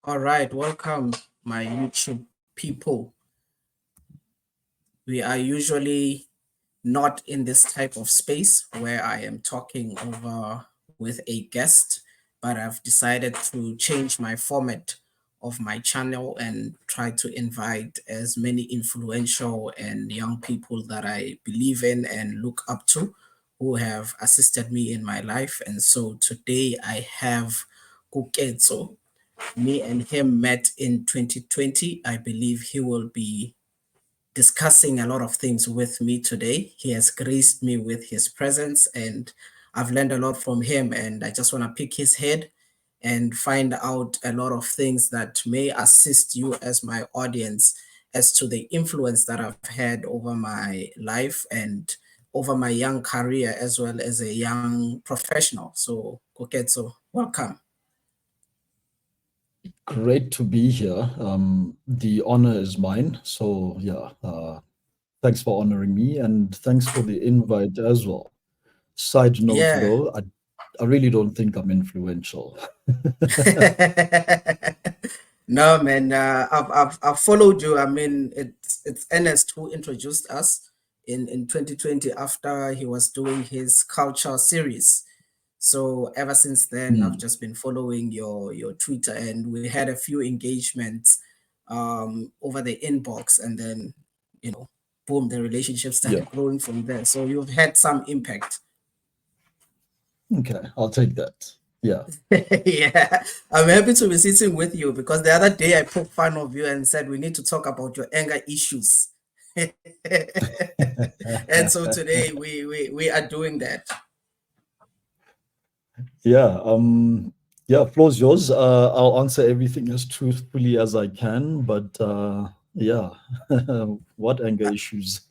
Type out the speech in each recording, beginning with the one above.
All right, welcome, my YouTube people. We are usually not in this type of space where I am talking over with a guest, but I've decided to change my format of my channel and try to invite as many influential and young people that I believe in and look up to who have assisted me in my life. And so today I have Koketso. Me and him met in 2020. I believe he will be discussing a lot of things with me today. He has graced me with his presence, and I've learned a lot from him. And I just want to pick his head and find out a lot of things that may assist you as my audience as to the influence that I've had over my life and over my young career as well as a young professional. So, Koketso, welcome. Great to be here. The honor is mine. So yeah, thanks for honoring me and thanks for the invite as well. Side note Yeah. though, I really don't think I'm influential. No, man. I've followed you. I mean, it's Ernest who introduced us in 2020 after he was doing his culture series. So ever since then, I've Hmm, just been following your Twitter, and we had a few engagements over the inbox, and then boom, the relationship yeah. started growing from there. So you've had some impact. Okay, I'll take that. Yeah. Yeah, I'm happy to be sitting with you because the other day I poked fun of you and said we need to talk about your anger issues. And so today we are doing that. Yeah. Yeah, floor's yours. I'll answer everything as truthfully as I can, but yeah. What anger issues?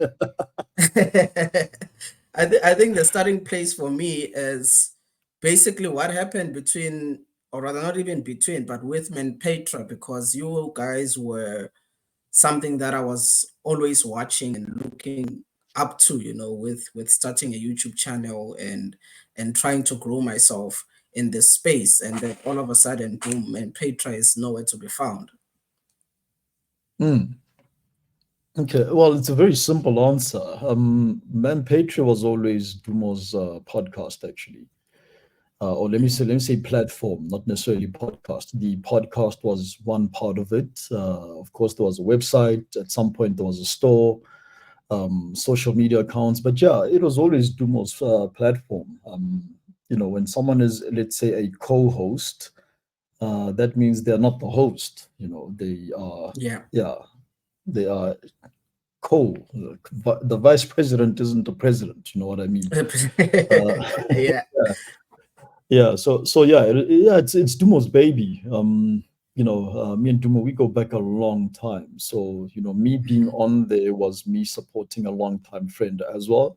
I think the starting place for me is basically what happened between, or rather not even between, but with Petra, because you guys were something that I was always watching and looking up to, with starting a YouTube channel and trying to grow myself in this space. And then all of a sudden, boom, and Petra is nowhere to be found. Hmm. Okay, well, it's a very simple answer. Man, Patreon was always Dumo's podcast, actually, or let me say platform, not necessarily podcast. The podcast was one part of it. Of course, there was a website. At some point, there was a store, social media accounts. But yeah, it was always Dumo's platform. When someone is, let's say, a co-host, that means they're not the host. They are, Yeah. yeah, they are co. The vice president isn't the president. You know what I mean? Uh, Yeah. yeah. So yeah, yeah. It's Dumo's baby. Me and Dumo, we go back a long time. So me being Mhm. on there was me supporting a longtime friend as well,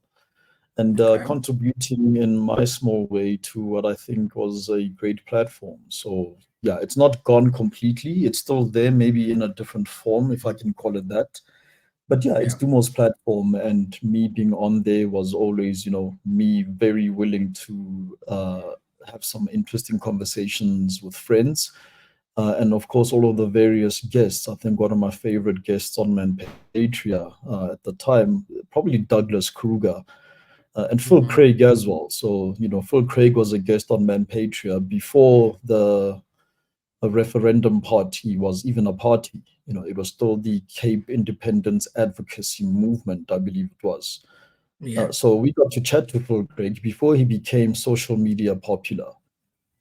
and Okay. contributing in my small way to what I think was a great platform. So yeah, it's not gone completely. It's still there, maybe in a different form, if I can call it that. But yeah, it's Yeah. Dumo's platform, and me being on there was always, me very willing to have some interesting conversations with friends. And of course, all of the various guests. I think one of my favorite guests on Manpatria at the time, probably Douglas Kruger, and Phil Mhm. Craig as well. So, Phil Craig was a guest on Manpatria before the a referendum party was even a party. It was still the Cape Independence Advocacy Movement, I believe it was. Yeah. So we got to chat to Phil Craig before he became social media popular,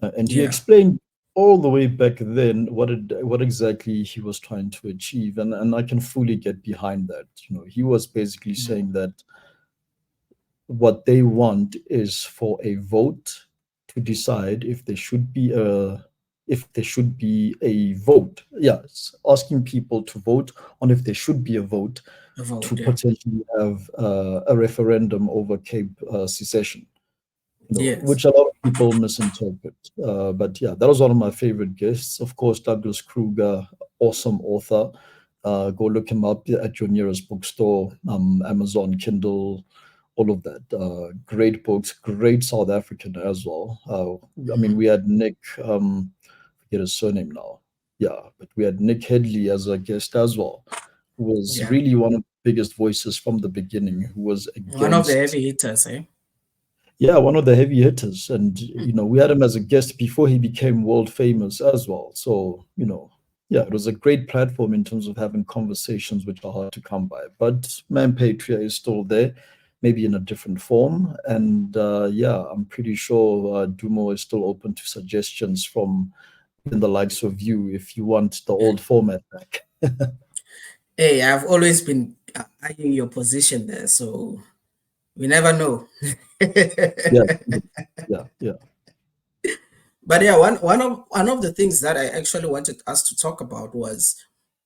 and he Yeah. explained all the way back then what exactly he was trying to achieve, and I can fully get behind that. He was basically Mhm. saying that what they want is for a vote to decide if there should be a vote. Yes, asking people to vote on if there should be a vote A to vote. Yeah. potentially have a referendum over Cape secession. Yes. Which a lot of people misinterpret. But yeah, that was one of my favorite guests. Of course, Douglas Kruger, awesome author. Go look him up at your nearest bookstore, Amazon, Kindle, all of that. Great books, great South African as well. I mean, Mhm. we had Nick, forget his surname now. Yeah, but we had Nick Headley as a guest as well, who was Yeah. really one of the biggest voices from the beginning, who was One of the against, heavy hitters, eh? yeah, one of the heavy hitters. And, Mm. we had him as a guest before he became world famous as well. So, yeah, it was a great platform in terms of having conversations which are hard to come by. But Man Patria is still there, maybe in a different form. And yeah, I'm pretty sure Dumo is still open to suggestions from even the likes of you if you want the old format back. Hey, I've always been eyeing your position there, so we never know. Yeah, yeah, yeah, But yeah, one of the things that I actually wanted us to talk about was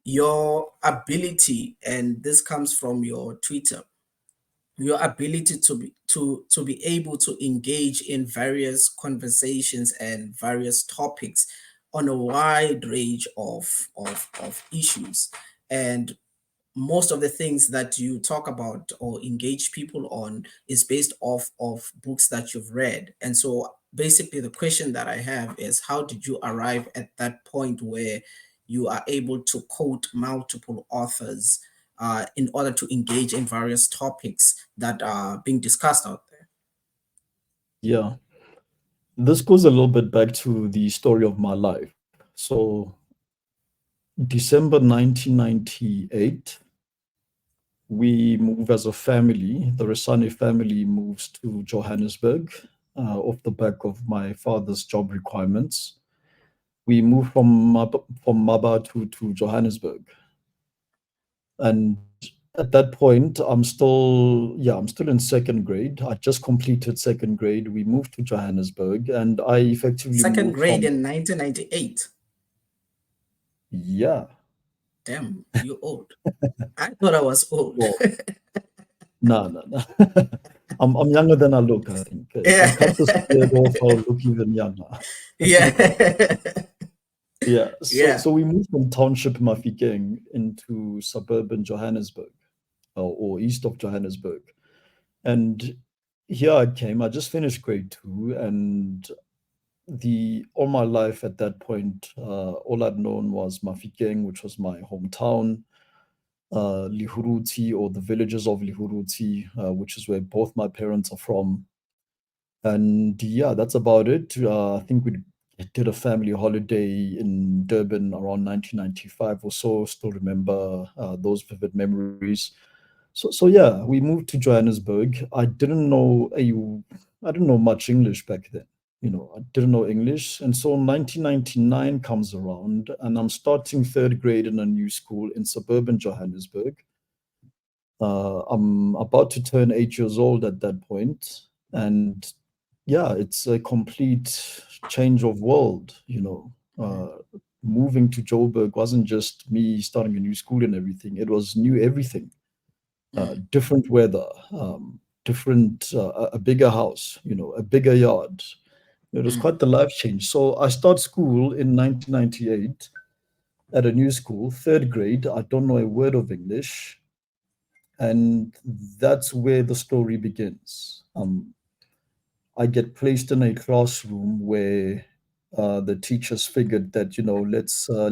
your ability, and this comes from your Twitter, your ability to be able to engage in various conversations and various topics on a wide range of issues. And most of the things that you talk about or engage people on is based off of books that you've read. And so basically the question that I have is, how did you arrive at that point where you are able to quote multiple authors in order to engage in various topics that are being discussed out there? yeah. This goes a little bit back to the story of my life. So, December 1998, we move as a family. The Resane family moves to Johannesburg off the back of my father's job requirements. We moved from Maba to Johannesburg. And at that point, I'm still in second grade. I just completed second grade. We moved to Johannesburg, and I effectively Second moved grade from, in 1998. yeah, Damn, you old. I thought I was old. well, no, no, no. I'm younger than I look, I think. If I Yeah. cut this beard off, I'll look even younger. Yeah. Yeah, so Yeah. so we moved from township Mafikeng into suburban Johannesburg, or east of Johannesburg. And here I came. I just finished grade two, and the all my life at that point, all I'd known was Mafikeng, which was my hometown, Lihuruti, or the villages of Lihuruti, which is where both my parents are from. And yeah, that's about it. I think we did a family holiday in Durban around 1995 or so. Still remember those vivid memories. So yeah, we moved to Johannesburg. I didn't know much English back then. I didn't know English, and so 1999 comes around, and I'm starting third grade in a new school in suburban Johannesburg. I'm about to turn 8 years old at that point, and yeah, it's a complete change of world. Moving to Joburg wasn't just me starting a new school and everything. It was new everything, Mm, different weather, different a bigger house, a bigger yard. It was mm, quite the life change. So I start school in 1998 at a new school, third grade. I don't know a word of English, and that's where the story begins. I get placed in a classroom where the teachers figured that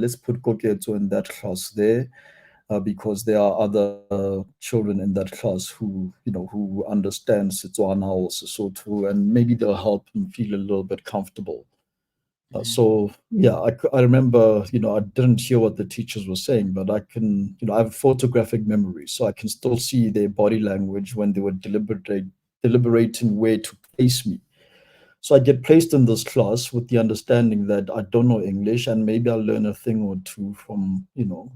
let's put Koketso in that class there because there are other children in that class who understand Setswana or Sesotho, and maybe they'll help them feel a little bit comfortable. mm, So yeah, I remember, I didn't hear what the teachers were saying, but I can, I have photographic memory, so I can still see their body language when they were deliberating where to place me. So I get placed in this class with the understanding that I don't know English, and maybe I'll learn a thing or two from,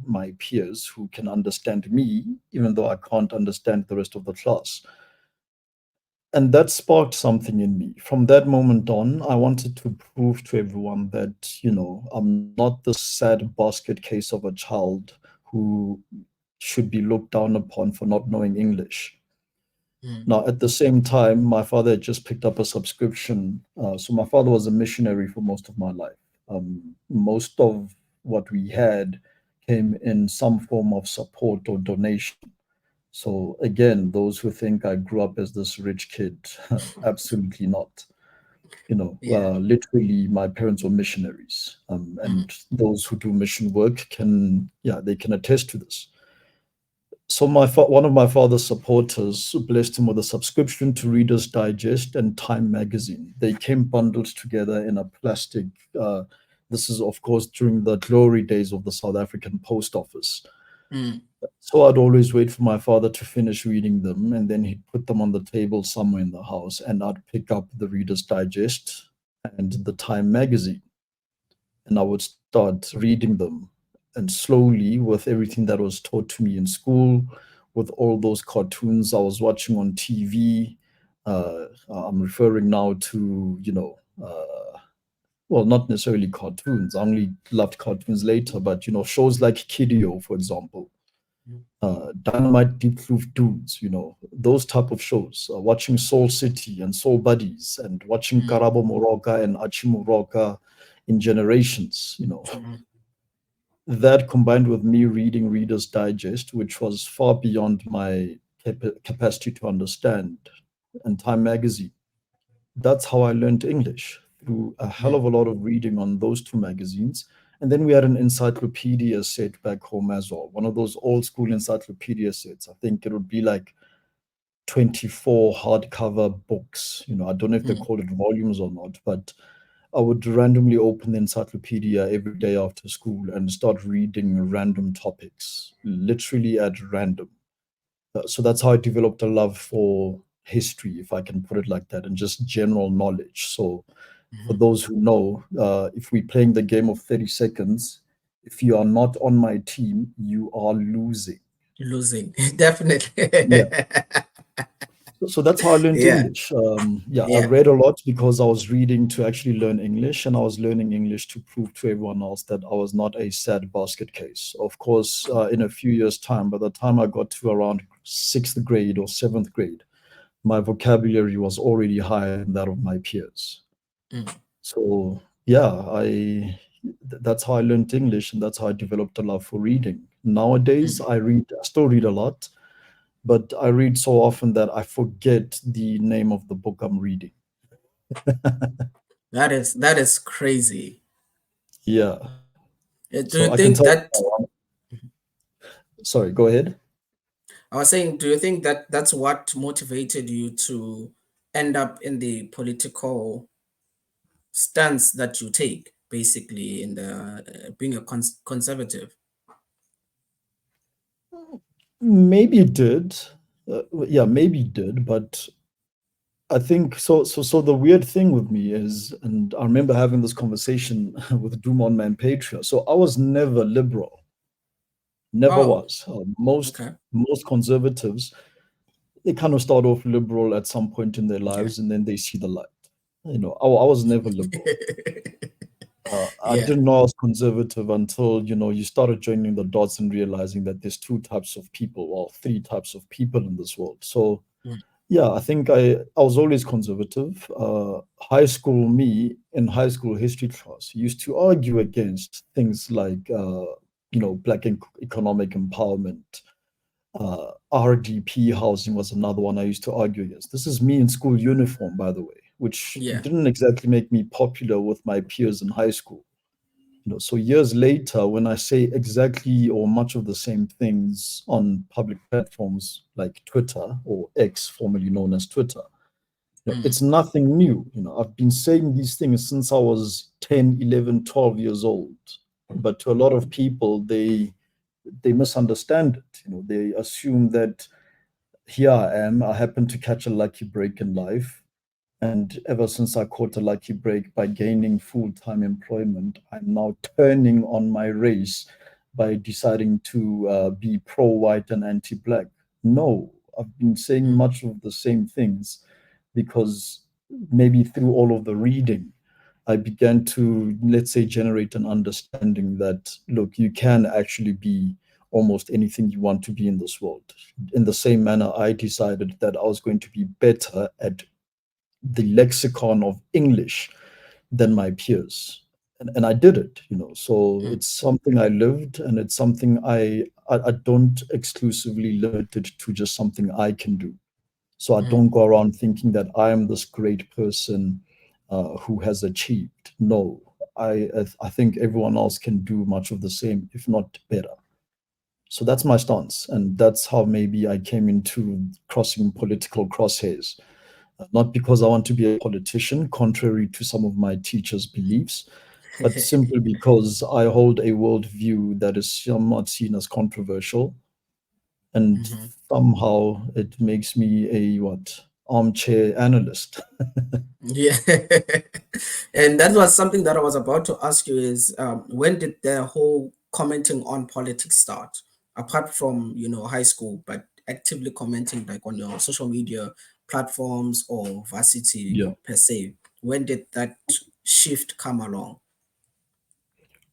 my peers who can understand me, even though I can't understand the rest of the class. And that sparked something in me. From that moment on, I wanted to prove to everyone that, I'm not the sad basket case of a child who should be looked down upon for not knowing English. mm, Now, at the same time, my father had just picked up a subscription. So my father was a missionary for most of my life. Most of what we had came in some form of support or donation. So again, those who think I grew up as this rich kid, absolutely not. Yeah. Literally, my parents were missionaries, Mm, and those who do mission work can, yeah, they can attest to this. So one of my father's supporters blessed him with a subscription to Reader's Digest and Time magazine. They came bundled together in a plastic. Uh, this is, of course, during the glory days of the South African Post Office. mm, So I'd always wait for my father to finish reading them, and then he'd put them on the table somewhere in the house, and I'd pick up the Reader's Digest and the Time magazine, and I would start reading them. And slowly, with everything that was taught to me in school, with all those cartoons I was watching on TV, I'm referring now to, well, not necessarily cartoons. I only loved cartoons later, but shows like Kidio, for example, mm, Dynamite Deep Groove Dudes, those type of shows. Watching Soul City and Soul Buddies, and watching mm, Karabo Moroka and Achi Moroka in Generations, mm, that combined with me reading Reader's Digest, which was far beyond my capacity to understand, and Time Magazine. That's how I learned English, through a hell mm. of a lot of reading on those two magazines. And then we had an encyclopedia set back home as well, one of those old school encyclopedia sets. I think it would be like 24 hardcover books. I don't know if they Mm. call it volumes or not, but I would randomly open the encyclopedia every day after school and start reading random topics, literally at random. So that's how I developed a love for history, if I can put it like that, and just general knowledge. So, for Mhm. those who know, if we're playing the game of 30 seconds, if you are not on my team, you are losing. Losing, definitely. Yeah. So that's how I learned Yeah, English. Yeah, I yeah. read a lot because I was reading to actually learn English, and I was learning English to prove to everyone else that I was not a sad basket case. Of course, in a few years' time, by the time I got to around sixth grade or seventh grade, my vocabulary was already higher than that of my peers. Mm, So yeah, that's how I learned English, and that's how I developed a love for reading. Nowadays, mm. I still read a lot, but I read so often that I forget the name of the book I'm reading. That is crazy. Yeah. Do So you I can think tell. that? Sorry, go ahead. I was saying, do you think that that's what motivated you to end up in the political stance that you take, basically, in the being a conservative? Maybe it did. Yeah, maybe it did, but I think so. So the weird thing with me is, and I remember having this conversation with Dumont Man Patria. So I was never liberal, never Oh, was. Most okay. most conservatives, they kind of start off liberal at some point in their Yeah. lives, and then they see the light. I was never liberal. I Yeah. didn't know I was conservative until you started joining the dots and realizing that there's two types of people, or three types of people in this world. So Mm, yeah, I think I was always conservative. High school me in high school history class used to argue against things like black economic empowerment. RDP housing was another one I used to argue against. This is me in school uniform, by the way, which yeah. didn't exactly make me popular with my peers in high school. So years later, when I say exactly or much of the same things on public platforms like Twitter, or X, formerly known as Twitter, Mm, it's nothing new. I've been saying these things since I was 10, 11, 12 years old. But to a lot of people, they misunderstand it. They assume that here I am, I happen to catch a lucky break in life, and ever since I caught a lucky break by gaining full time employment, I'm now turning on my race by deciding to be pro white and anti black. No, I've been saying mm, much of the same things because maybe through all of the reading, I began to, let's say, generate an understanding that, look, you can actually be almost anything you want to be in this world. In the same manner, I decided that I was going to be better at the lexicon of English than my peers. And I did it. So mm, it's something I lived, and it's something I don't exclusively limit it to just something I can do. So I mm, don't go around thinking that I am this great person. who has achieved. No, I think everyone else can do much of the same, if not better. So that's my stance, and that's how maybe I came into crossing political crosshairs. Not because I want to be a politician, contrary to some of my teachers' beliefs, but simply because I hold a worldview that is somewhat seen as controversial, and Mhm. somehow it makes me a what armchair analyst. Yeah. And that was something that I was about to ask you is when did the whole commenting on politics start? Apart from, high school, but actively commenting like on your social media platforms or varsity Yeah. per se. When did that shift come along?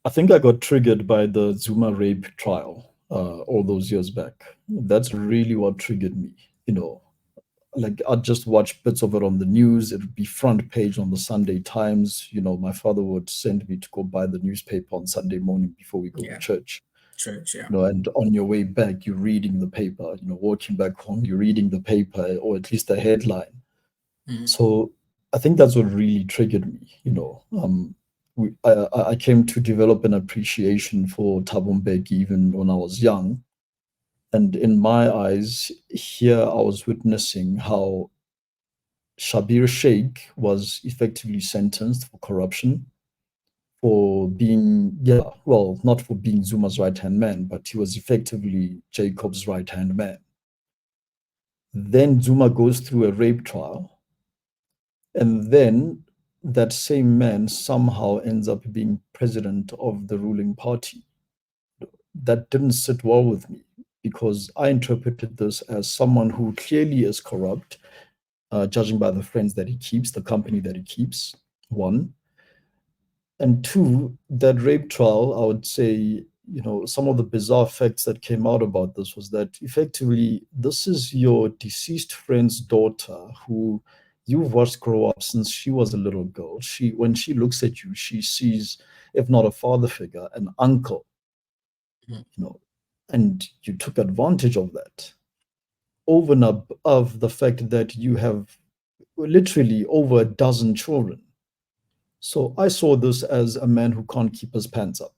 I think I got triggered by the Zuma rape trial all those years back. That's really what triggered me. You know, like I'd just watch bits of it on the news. It would be front page on the Sunday Times. My father would send me to go buy the newspaper on Sunday morning before we go to Yeah, church. church, yeah. And on your way back, you're reading the paper. Walking back home, you're reading the paper, or at least the headline. Mhm. So I think that's what really triggered me. I came to develop an appreciation for Thabo Mbeki even when I was young. And in my eyes, here I was witnessing how Shabir Sheikh was effectively sentenced for corruption, for being, yeah, well, not for being Zuma's right hand man, but he was effectively Jacob's right hand man. Then Zuma goes through a rape trial, and then that same man somehow ends up being president of the ruling party. That didn't sit well with me because I interpreted this as someone who clearly is corrupt, judging by the friends that he keeps, the company that he keeps, one. And two, that rape trial, I would say, some of the bizarre facts that came out about this was that effectively this is your deceased friend's daughter who you've watched grow up since she was a little girl. When she looks at you, she sees, if not a father figure, an uncle, Mhm. you know, and you took advantage of that over and above the fact that you have literally over a dozen children. So I saw this as a man who can't keep his pants up.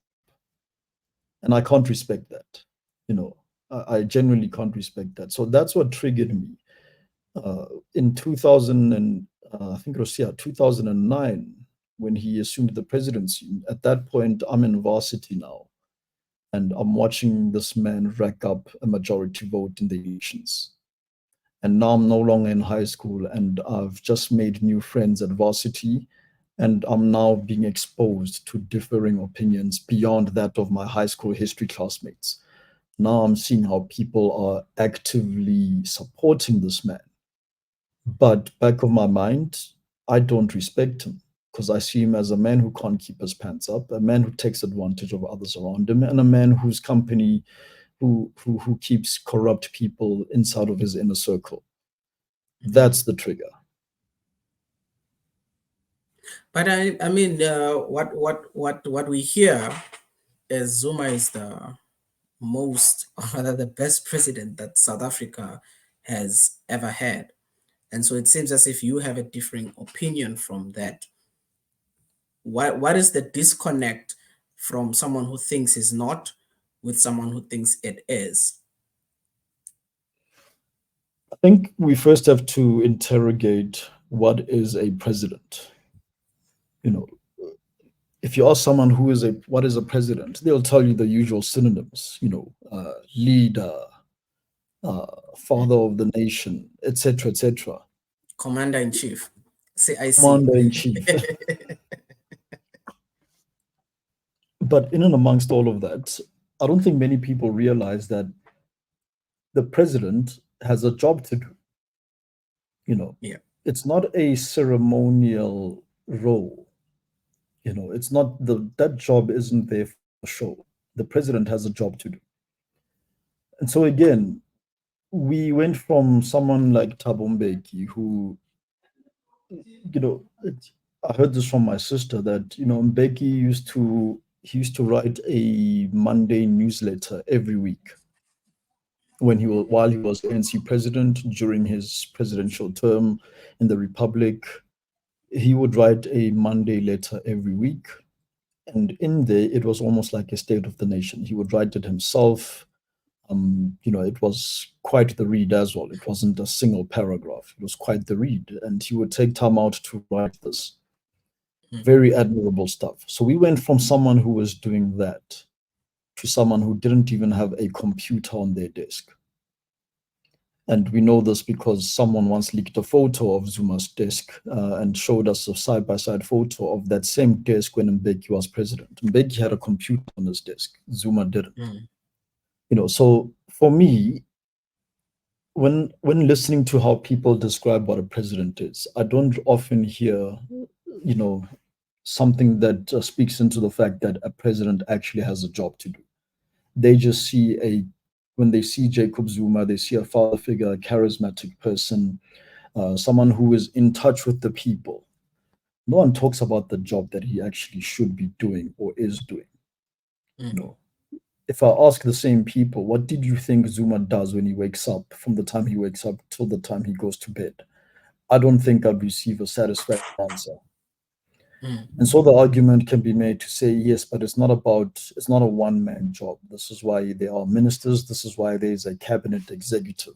And I can't respect that. You know, I genuinely can't respect that. So that's what triggered me. In 2000 and I think it was 2009 when he assumed the presidency. At that point, I'm in varsity now, and I'm watching this man rack up a majority vote in the elections. And now I'm no longer in high school, and I've just made new friends at varsity, and I'm now being exposed to differing opinions beyond that of my high school history classmates. Now I'm seeing how people are actively supporting this man. But back of my mind, I don't respect him because I see him as a man who can't keep his pants up, a man who takes advantage of others around him, and a man whose company who keeps corrupt people inside of his inner circle. Mhm. That's the trigger. But I mean, what we hear is Zuma is the most, or rather the best president that South Africa has ever had. And so it seems as if you have a differing opinion from that. What is the disconnect from someone who thinks is not with someone who thinks it is? I think we first have to interrogate what is a president. You know, if you ask someone who is a what is a president, they'll tell you the usual synonyms. Leader, father of the nation, etc., etc. Commander in chief, CIC. Commander in chief. But in and amongst all of that, I don't think many people realize that the president has a job to do. You know, Yeah. it's not a ceremonial role. It's not that job isn't there for show. The president has a job to do. And so again, we went from someone like Thabo Mbeki, who, I heard this from my sister that Mbeki he used to write a Monday newsletter every week while he was ANC president during his presidential term in the Republic. He would write a Monday letter every week, and in there it was almost like a state of the nation. He would write it himself. It was quite the read as well. It wasn't a single paragraph. It was quite the read, and he would take time out to write this. mm, Very admirable stuff. So we went from someone who was doing that to someone who didn't even have a computer on their desk. And we know this because someone once leaked a photo of Zuma's desk and showed us a side by side photo of that same desk when Mbeki was president. Mbeki had a computer on his desk, Zuma didn't. mm, So for me, when listening to how people describe what a president is, I don't often hear, you know, something that speaks into the fact that a president actually has a job to do. They just see when they see Jacob Zuma, they see a father figure, a charismatic person, someone who is in touch with the people. No one talks about the job that he actually should be doing or is doing. You mm. know, if I ask the same people, what did you think Zuma does when he wakes up, from the time he wakes up till the time he goes to bed? I don't think I'd receive a satisfactory answer. Mm, And so the argument can be made to say, yes, but it's not a one man job. This is why there are ministers. This is why there's a cabinet executive.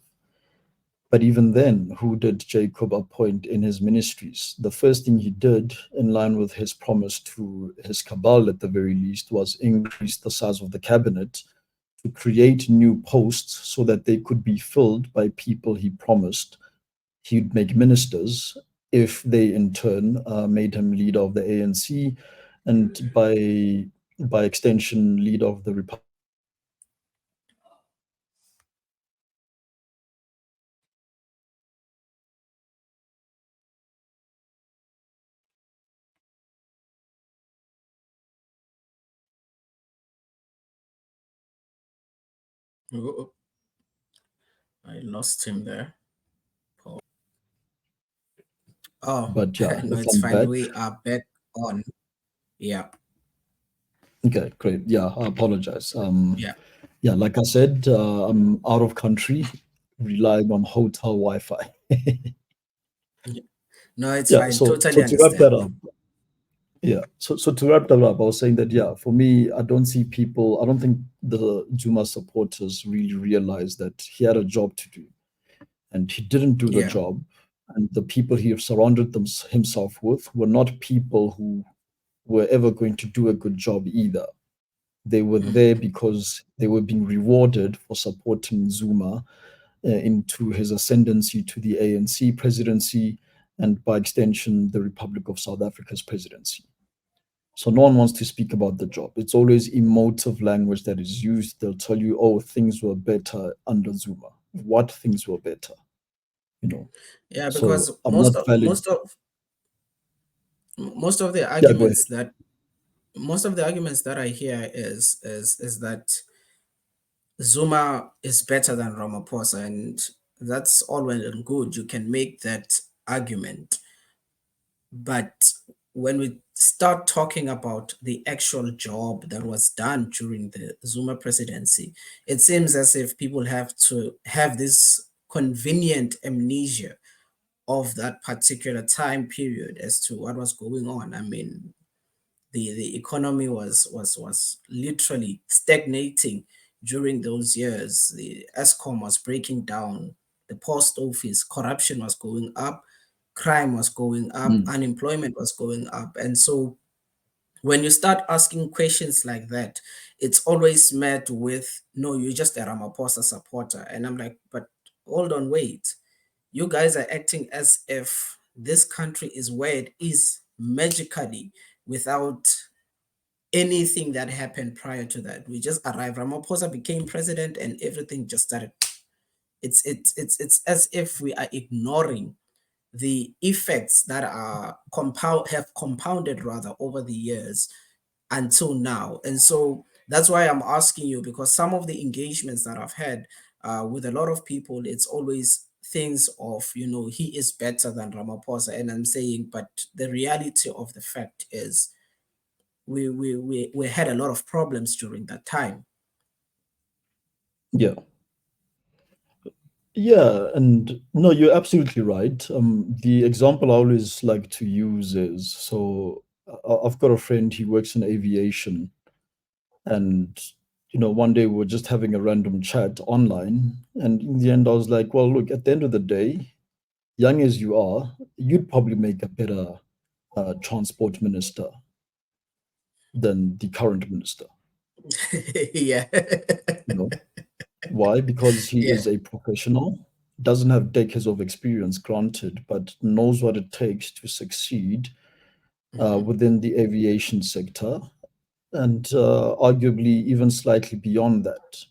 But even then, who did Jacob appoint in his ministries? The first thing he did, in line with his promise to his cabal at the very least, was increase the size of the cabinet to create new posts so that they could be filled by people he promised he'd make ministers if they in turn made him leader of the ANC and by extension leader of the Republic. oh, I lost him there. Oh, But yeah, no, if it's I'm fine. back, We are back on. Yeah, okay, great. Yeah, I apologize. yeah. Yeah, like I said, I'm out of country, relying on hotel Wi-Fi. Yeah. No, it's Yeah, fine. so Totally to wrap that understand. up, yeah, so to wrap that up, I was saying that yeah, for me, I don't think the Zuma supporters really realize that he had a job to do, and he didn't do the Yeah. job. And the people he surrounded himself with were not people who were ever going to do a good job either. They were Mm, there because they were being rewarded for supporting Zuma into his ascendancy to the ANC presidency and by extension the Republic of South Africa's presidency. So no one wants to speak about the job. It's always emotive language that is used. They'll tell you, oh, things were better under Zuma. What things were better? You know. yeah, So because I'm not valid. most of the Yeah, go ahead. arguments that I hear is that Zuma is better than Ramaphosa, and that's all well and good. You can make that argument, but when we start talking about the actual job that was done during the Zuma presidency, it seems as if people have to have this convenient amnesia of that particular time period as to what was going on. I mean, the economy was literally stagnating during those years. The ESCOM was breaking down, the post office, corruption was going up, crime was going up, Mm, unemployment was going up. And so when you start asking questions like that, it's always met with, no, you're just a Ramaphosa supporter. And I'm like, but hold on, wait. You guys are acting as if this country is where it is magically without anything that happened prior to that. We just arrived. Ramaphosa became president and everything just started. It's as if we are ignoring the effects that are have compounded rather over the years until now. And so that's why I'm asking you, because some of the engagements that I've had with a lot of people, it's always things of, he is better than Ramaphosa. And I'm saying, but the reality of the fact is we had a lot of problems during that time. yeah. Yeah, and no, you're absolutely right. The example I always like to use is so I've got a friend, he works in aviation, and one day we were just having a random chat online, and in the end, I was like, well, look, at the end of the day, young as you are, you'd probably make a better transport minister than the current minister. Yeah. You know why? Because he Yeah. is a professional, doesn't have decades of experience, granted, but knows what it takes to succeed Hmm. within the aviation sector, and arguably even slightly beyond that.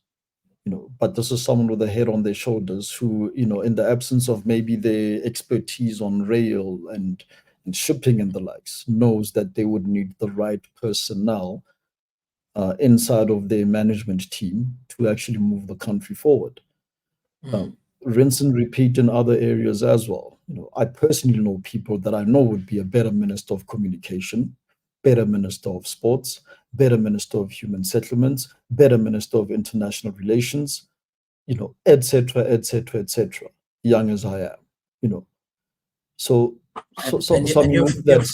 But this is someone with a head on their shoulders who, in the absence of maybe their expertise on rail and shipping and the likes, knows that they would need the right personnel inside of their management team to actually move the country forward. Mm. um, Rinse and repeat in other areas as well. I personally know people that I know would be a better minister of communication, better minister of sports, better minister of human settlements, better minister of international relations, etc., etc., etc. Young as I am, you know. So, so, so, And, so I and mean, with that,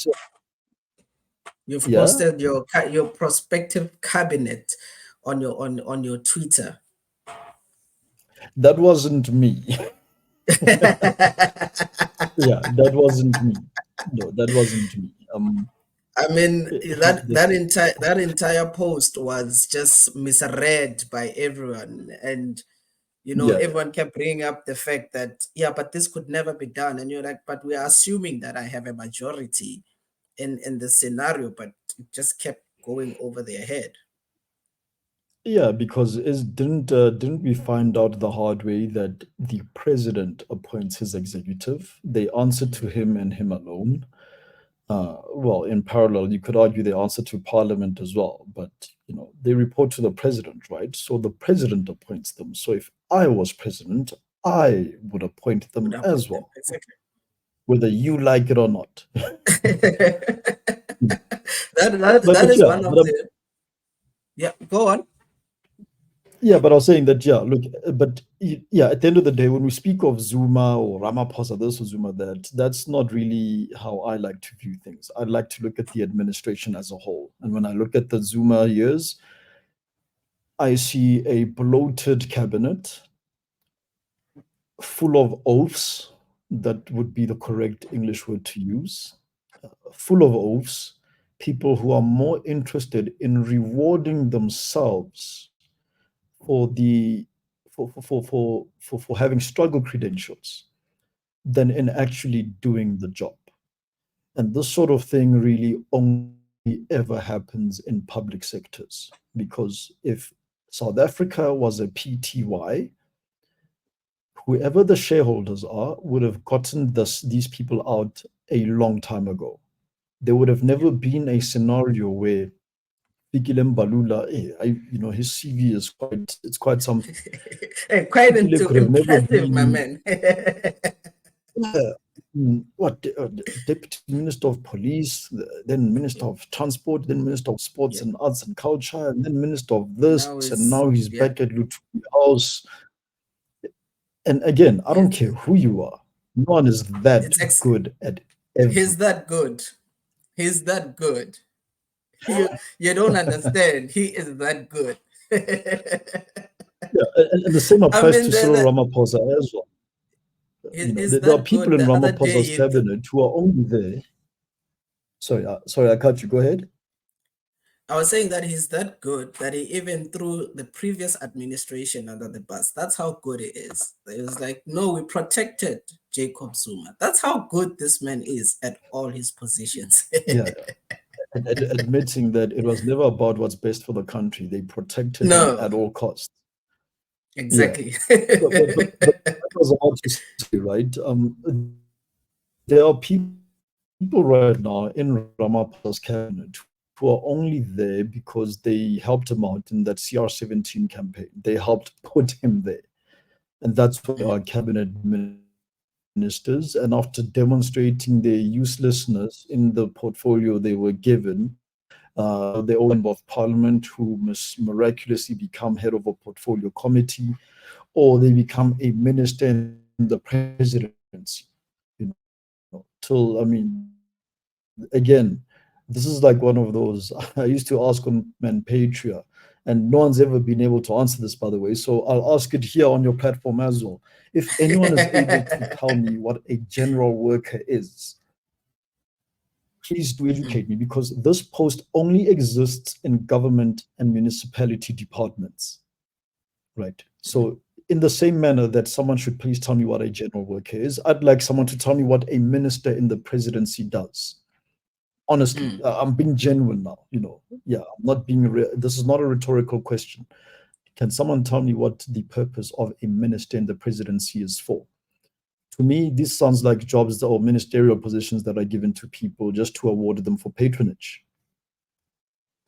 you've yeah, posted your prospective cabinet on your Twitter. that wasn't me. Yeah, that wasn't me. No, that wasn't me. I mean, The, that entire post was just misread by everyone, and yeah, yeah. everyone kept bringing up the fact that, yeah, but this could never be done, and you're like, but we are assuming that I have a majority in the scenario, but it just kept going over their head. Yeah, because didn't we find out the hard way that the president appoints his executive? They answer to him and him alone. Well, in parallel, you could argue they answer to parliament as well, but they report to the president, right? So the president appoints them. So if I was president, I would appoint Would them appoint as them well, exactly. whether you like it or not. that, You know. that But is yeah, one of but the, yeah, go on. Yeah, but I was saying that, yeah, look, but yeah, at the end of the day, when we speak of Zuma or Ramaphosa, this or Zuma, that's not really how I like to view things. I like to look at the administration as a whole. And when I look at the Zuma years, I see a bloated cabinet full of oafs. That would be the correct English word to use. Full of oafs, people who are more interested in rewarding themselves for the for having struggle credentials than in actually doing the job. And this sort of thing really only ever happens in public sectors. Because if South Africa was a PTY, whoever the shareholders are would have gotten these people out a long time ago. There would have never been a scenario where Fikile Mbalula, his CV is quite something. Quite Fikile could have never impressive, my been man. deputy minister of police, then minister of transport, then minister of sports Yeah. and arts and culture, and then minister of And this, now and is, now he's yeah, back at Lutuli House. And again, I don't yes. care who you are, no one is that It's good at he's everything. that good. He's that good. You don't understand. He is that good. Yeah, and the same I applies mean, to Cyril Ramaphosa as well. he's There are that people good. in The other day, Ramaphosa's cabinet who are only there. Sorry, I cut you. Go ahead. I was saying that he's that good that he even threw the previous administration under the bus. That's how good he is. It was like, no, we protected Jacob Zuma. That's how good this man is at all his positions. Yeah, admitting that it was never about what's best for the country. They protected him No, at all costs. Yeah. exactly. But I was about to say, right? There are people right now in Ramaphosa's cabinet who are only there because they helped him out in that CR17 campaign. They helped put him there. And that's why they are cabinet ministers. And after demonstrating their uselessness in the portfolio they were given, they were their own member of parliament who must miraculously become head of a portfolio committee, or they become a minister in the presidency. Till, I mean, again, this is like one of those I used to ask on Manpatria, and no one's ever been able to answer this, by the way. So I'll ask it here on your platform as well. If anyone is able to tell me what a general worker is, please do educate me, because this post only exists in government and municipality departments, right? So, in the same manner that someone should please tell me what a general worker is, I'd like someone to tell me what a minister in the presidency does. Honestly, Mm, I'm being genuine now. Yeah, I'm not being. This is not a rhetorical question. Can someone tell me what the purpose of a minister in the presidency is for? To me, this sounds like jobs or ministerial positions that are given to people just to award them for patronage.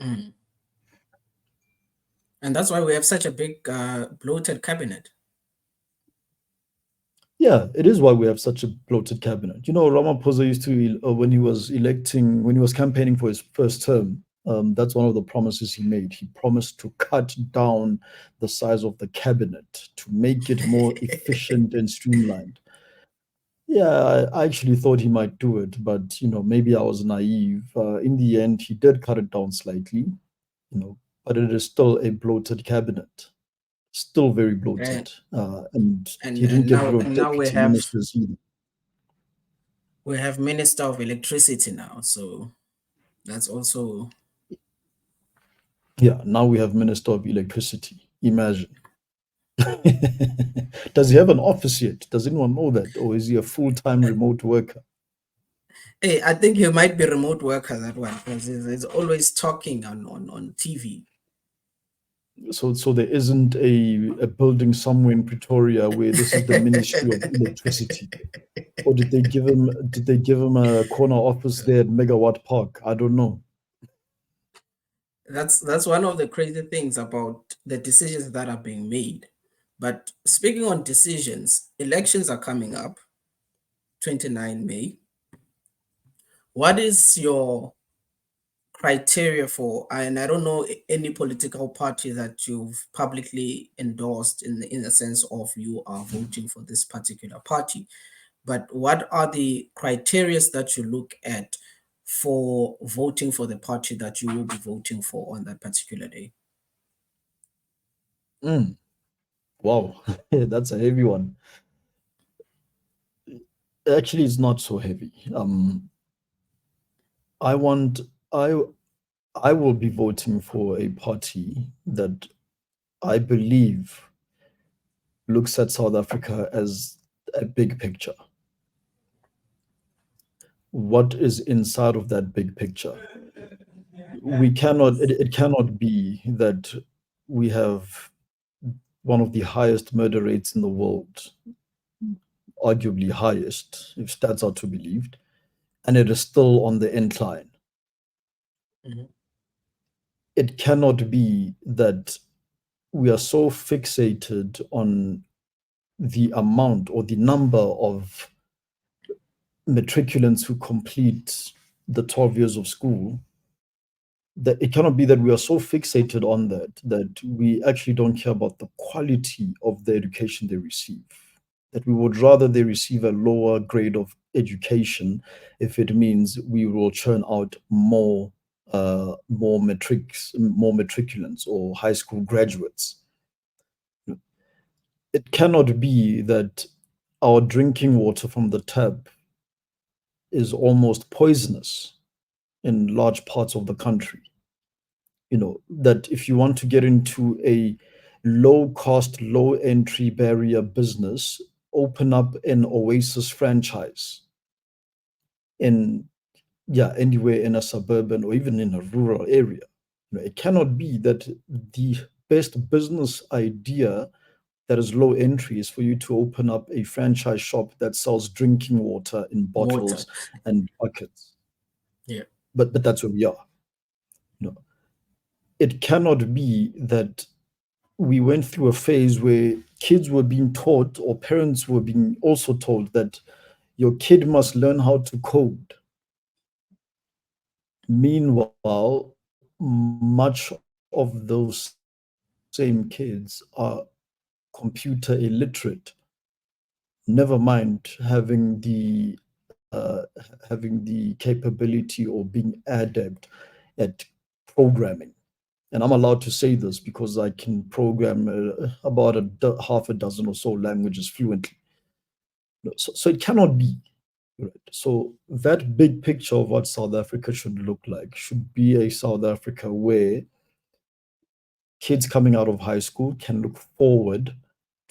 mm. And that's why we have such a big bloated cabinet. Yeah, it is why we have such a bloated cabinet. Ramaphosa used to, when he was campaigning for his first term, that's one of the promises he made. He promised to cut down the size of the cabinet to make it more efficient and streamlined. Yeah, I actually thought he might do it, but maybe I was naive. In the end, he did cut it down slightly, but it is still a bloated cabinet, still very and bloated, and and he didn't and get now rid of and now deputy ministers either. we have Minister of Electricity now, so that's also Yeah, now we have Minister of Electricity. Imagine. Does he have an office yet? Does anyone know that? Or is he a full-time remote worker? hey, I think he might be remote worker that one because he's always talking on TV. So there isn't a building somewhere in Pretoria where this is the Ministry of Electricity. Or did they give him a corner office there at Megawatt Park? I don't know. That's one of the crazy things about the decisions that are being made. But speaking on decisions, elections are coming up, 29 May. What is your criteria for, and I don't know any political party that you've publicly endorsed in the sense of you are voting for this particular party, but what are the criterias that you look at for voting for the party that you will be voting for on that particular day? Mm, wow, that's a heavy one. Actually, it's not so heavy. I want I I will be voting for a party that I believe looks at South Africa as a big picture. What is inside of that big picture? It cannot be that we have one of the highest murder rates in the world, arguably highest, if stats are to be believed, and it is still on the incline. Mhm. It cannot be that we are so fixated on the amount or the number of matriculants who complete the 12 years of school, that it cannot be that we are so fixated on that we actually don't care about the quality of the education they receive, that we would rather they receive a lower grade of education if it means we will churn out more matriculants or high school graduates. It cannot be that our drinking water from the tap is almost poisonous in large parts of the country. That if you want to get into a low cost, low entry barrier business, open up an Oasis franchise in, yeah, anywhere in a suburban or even in a rural area. It cannot be that the best business idea that is low entry is for you to open up a franchise shop that sells drinking water in Water. bottles and buckets. Yeah. But that's where we are. You know, it cannot be that we went through a phase where kids were being taught, or parents were being also told, that your kid must learn how to code. Meanwhile, much of those same kids are coding computer illiterate, never mind having the capability or being adept at programming. And I'm allowed to say this because I can program about half a dozen or so languages fluently. So it cannot be. Right. So that big picture of what South Africa should look like should be a South Africa where kids coming out of high school can look forward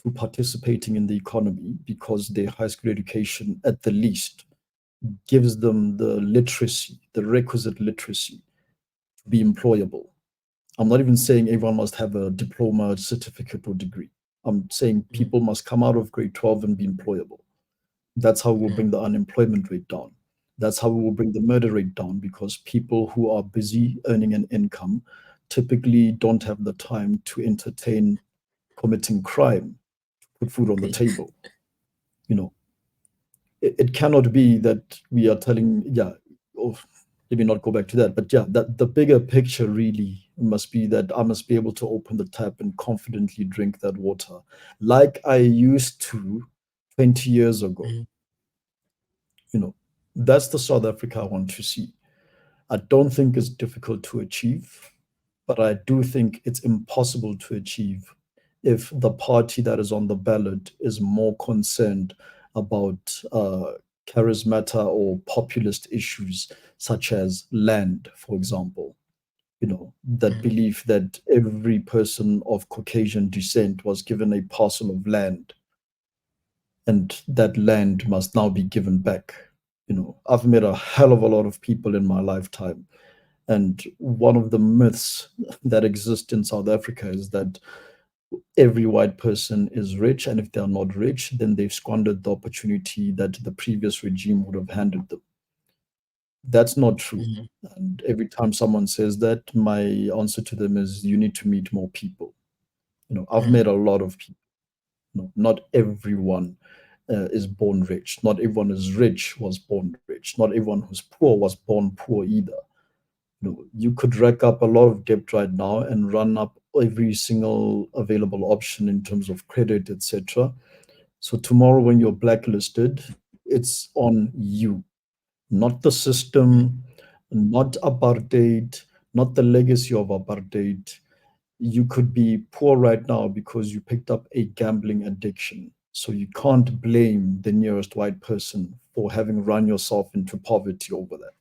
to participating in the economy because their high school education, at the least, gives them the literacy, the requisite literacy to be employable. I'm not even saying everyone must have a diploma, certificate, or degree. I'm saying mm, people must come out of grade 12 and be employable. That's how we'll mm, bring the unemployment rate down. That's how we will bring the murder rate down because people who are busy earning an income typically don't have the time to entertain committing crime, put food on the okay. table. You know, it cannot be that we are telling, yeah, oh, let me not go back to that, but yeah, that the bigger picture really must be that I must be able to open the tap and confidently drink that water like I used to 20 years ago. Mm, You know, that's the South Africa I want to see. I don't think it's difficult to achieve, but I do think it's impossible to achieve if the party that is on the ballot is more concerned about charismata or populist issues such as land, for example. You know, that mm, belief that every person of Caucasian descent was given a parcel of land and that land must now be given back. You know, I've met a hell of a lot of people in my lifetime. And one of the myths that exist in South Africa is that every white person is rich. And if they're not rich, then they've squandered the opportunity that the previous regime would have handed them. That's not true. mm, And every time someone says that, my answer to them is you need to meet more people. You know, I've met mm, a lot of people. No, not everyone is born rich. Not everyone is rich was born rich. Not everyone who's poor was born poor either. You could rack up a lot of debt right now and run up every single available option in terms of credit, etc. So tomorrow, when you're blacklisted, it's on you, not the mm, system, not apartheid, not the legacy of apartheid. You could be poor right now because you picked up a gambling addiction. So you can't blame the nearest white person for having run yourself into poverty over that.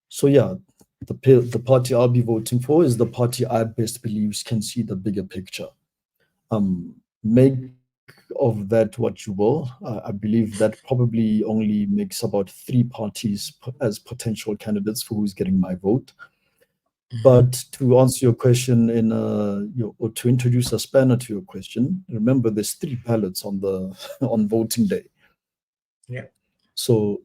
So yeah, the party I'll be voting for is the party I best believes can see the bigger picture. Make of that what you will. I believe that probably only makes about three parties as potential candidates for who's getting my vote. mm. But to answer your question or to introduce a spanner to your question, remember there's three ballots on the on voting day. Yeah. So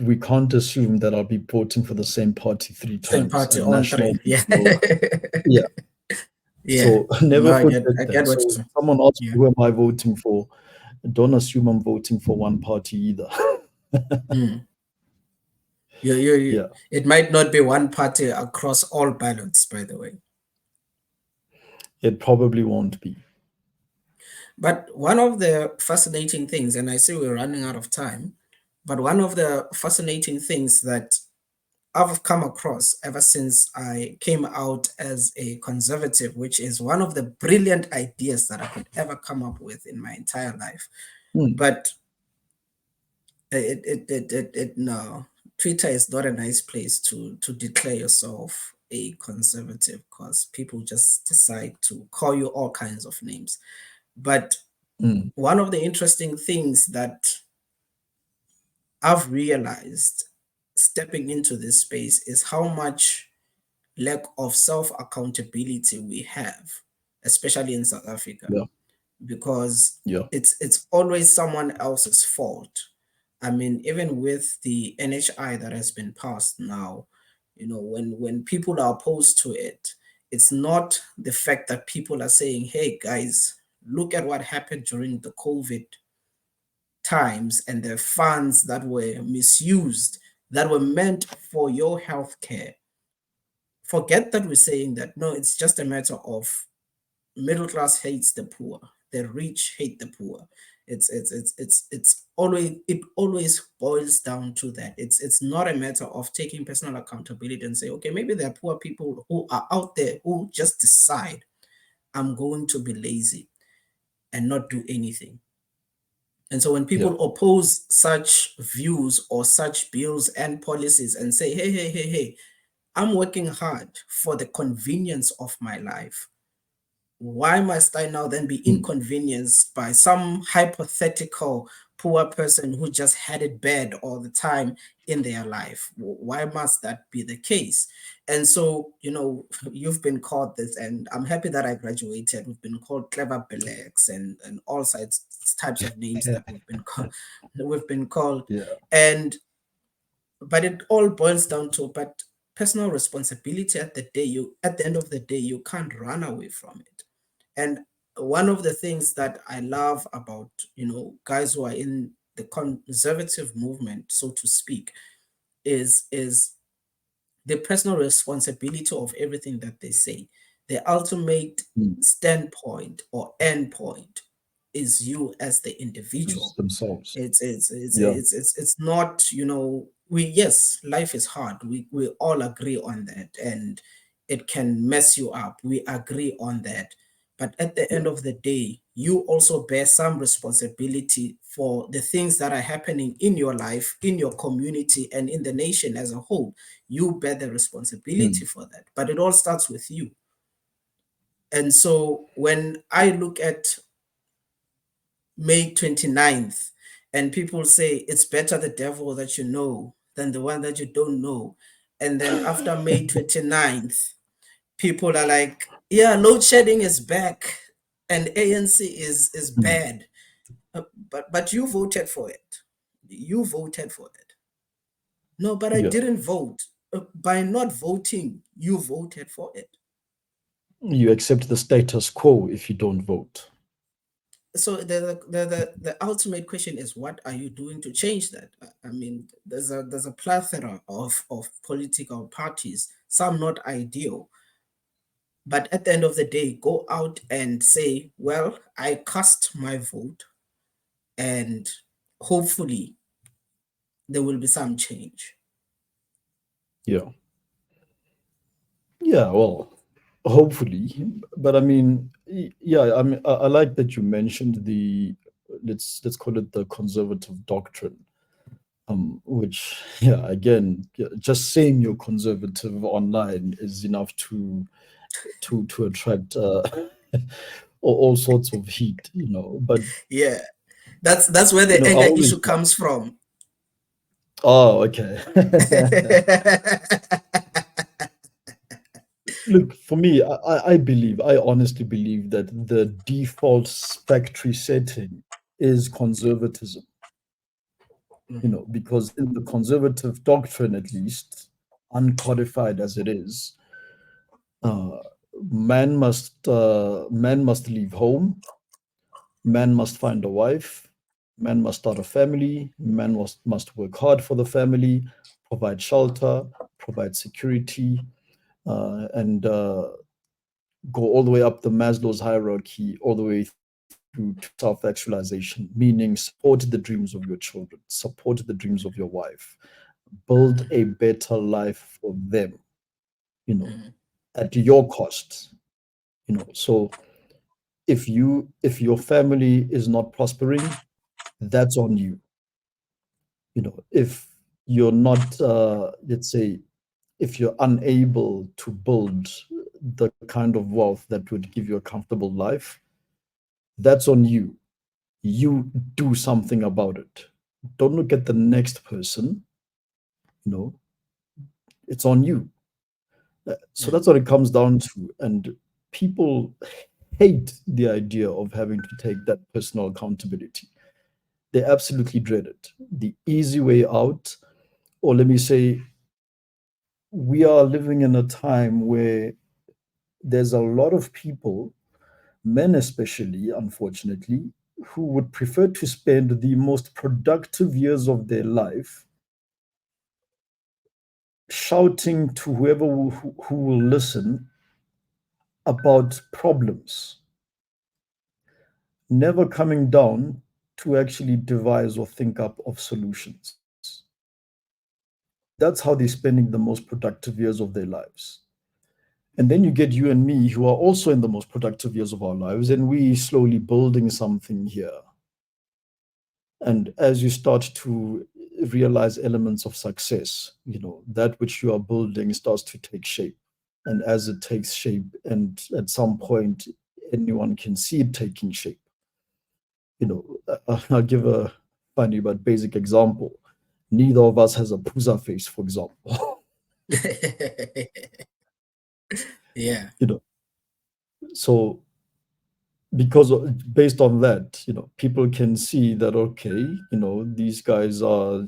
we can't assume that I'll be voting for the same party three Same times, party a on national, three. Yeah. regional. Yeah. Yeah. So No, never I forget that. get what So if you. someone asks Yeah. me who am I voting for, don't assume I'm voting for one party either. Mm. Yeah, It might not be one party across all ballots, by the way. it probably won't be. But one of the fascinating things, and I see we're running out of time, but one of the fascinating things that I've come across ever since I came out as a conservative, which is one of the brilliant ideas that I could ever come up with in my entire life. Hmm, But no, Twitter is not a nice place to declare yourself a conservative because people just decide to call you all kinds of names. But hmm, one of the interesting things that I've realized stepping into this space is how much lack of self accountability we have, especially in South Africa, yeah, because yeah, it's always someone else's fault. I mean, even with the NHI that has been passed now, when people are opposed to it, it's not the fact that people are saying, "Hey guys, look at what happened during the COVID times and the funds that were misused that were meant for your health care." Forget that we're saying that. No, it's just a matter of middle class hates the poor, the rich hate the poor. It's always, it always boils down to that. It's not a matter of taking personal accountability and say, okay, maybe there are poor people who are out there who just decide, I'm going to be lazy and not do anything. And so when Yeah. people oppose such views or such bills and policies and say, hey, hey, hey, hey, I'm working hard for the convenience of my life, why must I now then be Mm. inconvenienced by some hypothetical poor person who just had it bad all the time in their life? Why must that be the case? And so, you've been called this, and I'm happy that I graduated. We've been called clever belegs and all sides types of names that we've been called. We've been called, Yeah. and but it all boils down to but personal responsibility. At the end of the day, you can't run away from it. And one of the things that I love about, guys who are in the conservative movement, so to speak, is the personal responsibility of everything that they say. The ultimate Mm. standpoint or endpoint is you as the As individual. themselves. Yeah. It's not, we, yes, life is hard. We all agree on that, and it can mess you up. We agree on that. But at the end Yeah. of the day, you also bear some responsibility for the things that are happening in your life, in your community, and in the nation as a whole. You bear the responsibility Mm. for that. But it all starts with you. And so when I look at May 29th, and people say it's better the devil that you know than the one that you don't know. And then after May 29th, people are like, yeah, load shedding is back and ANC is Mm. bad. But you voted for it. You voted for it. No, but I Yeah. didn't vote. By not voting, you voted for it. You accept the status quo if you don't vote. So the ultimate question is, what are you doing to change that? I mean, there's a plethora of political parties, some not ideal, but at the end of the day, go out and say, well, I cast my vote, and hopefully there will be some change. Yeah. Yeah. Well, hopefully. But I mean, yeah. I mean, I like that you mentioned the, let's call it the conservative doctrine. Which, yeah, again, just saying you're conservative online is enough to attract all sorts of heat, But Yeah, that's where the I anger always issue comes from. oh, okay. Look, for me, I honestly believe that the default factory setting is conservatism, Mhm, because in the conservative doctrine, at least, uncodified as it is, uh, man must leave home, man must find a wife, man must start a family, man must work hard for the family, provide shelter, provide security, and go all the way up the Maslow's hierarchy, all the way through to self-actualization, meaning support the dreams of your children, support the dreams of your wife, build a mhm, better life for them, you know, mhm, at your cost, So if your family is not prospering, that's on you. If you're not, let's say, if you're unable to build the kind of wealth that would give you a comfortable life, that's on you. You do something about it. Don't look at the next person, you know, it's on you. So mhm, that's what it comes down to. And people hate the idea of having to take that personal accountability. They absolutely dread it. The easy way out, or let me say, we are living in a time where there's a lot of people, men especially, unfortunately, who would prefer to spend the most productive years of their life shouting to whoever who will listen about problems, never coming down to actually devise or think up of solutions. That's how they're spending the most productive years of their lives. And then you get you and me, who are also in the most productive years of our lives, and we slowly building something here. And as you start to realize elements of success, that which you are building starts to take shape. And as it takes shape, and at some point, anyone can see it taking shape. I'll give a funny but basic example. Neither of us has a pusa face, for example. Yeah. you know, so because based on that, people can see that okay, these guys are,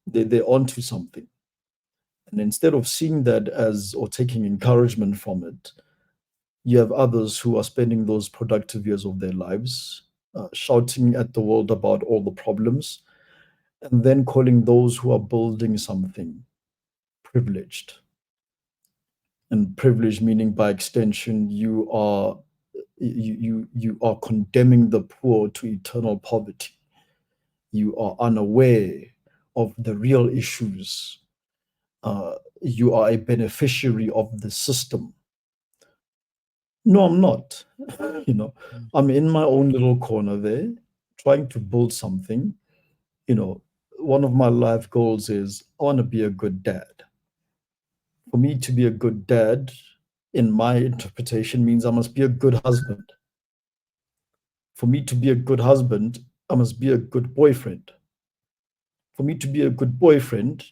they're onto something. And instead of seeing that as or taking encouragement from it, you have others who are spending those productive years of their lives shouting at the world about all the problems, and then calling those who are building something privileged. And privilege meaning by extension, you are condemning the poor to eternal poverty. You are unaware of the real issues. You are a beneficiary of the system. No, I'm not. you know, Mm. I'm in my own little corner there, trying to build something. You know, one of my life goals is I want to be a good dad. For me to be a good dad, in my interpretation, means I must be a good husband. For me to be a good husband, I must be a good boyfriend. For me to be a good boyfriend,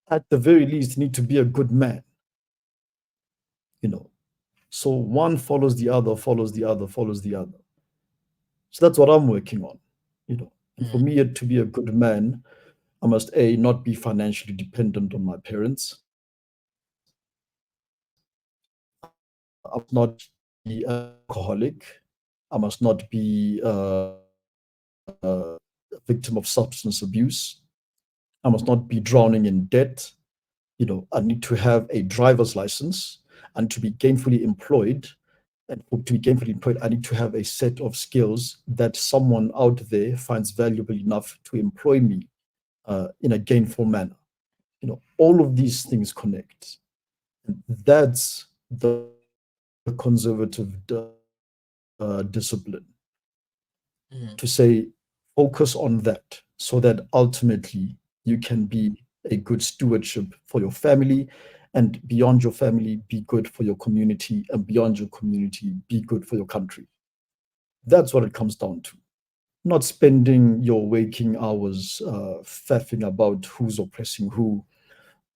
at the very least, need to be a good man. You know, so one follows the other, follows the other, follows the other. So that's what I'm working on. And for Mm. me to be a good man, I must a not be financially dependent on my parents. I must not be an alcoholic. I must not be a victim of substance abuse. I must not be drowning in debt. I need to have a driver's license and to be gainfully employed. And to be gainfully employed, I need to have a set of skills that someone out there finds valuable enough to employ me in a gainful manner. All of these things connect. And that's the conservative discipline, to Mm. say, focus on that so that ultimately you can be a good stewardship for your family, and beyond your family, be good for your community, and beyond your community, be good for your country. That's what it comes down to. Not spending your waking hours faffing about who's oppressing who,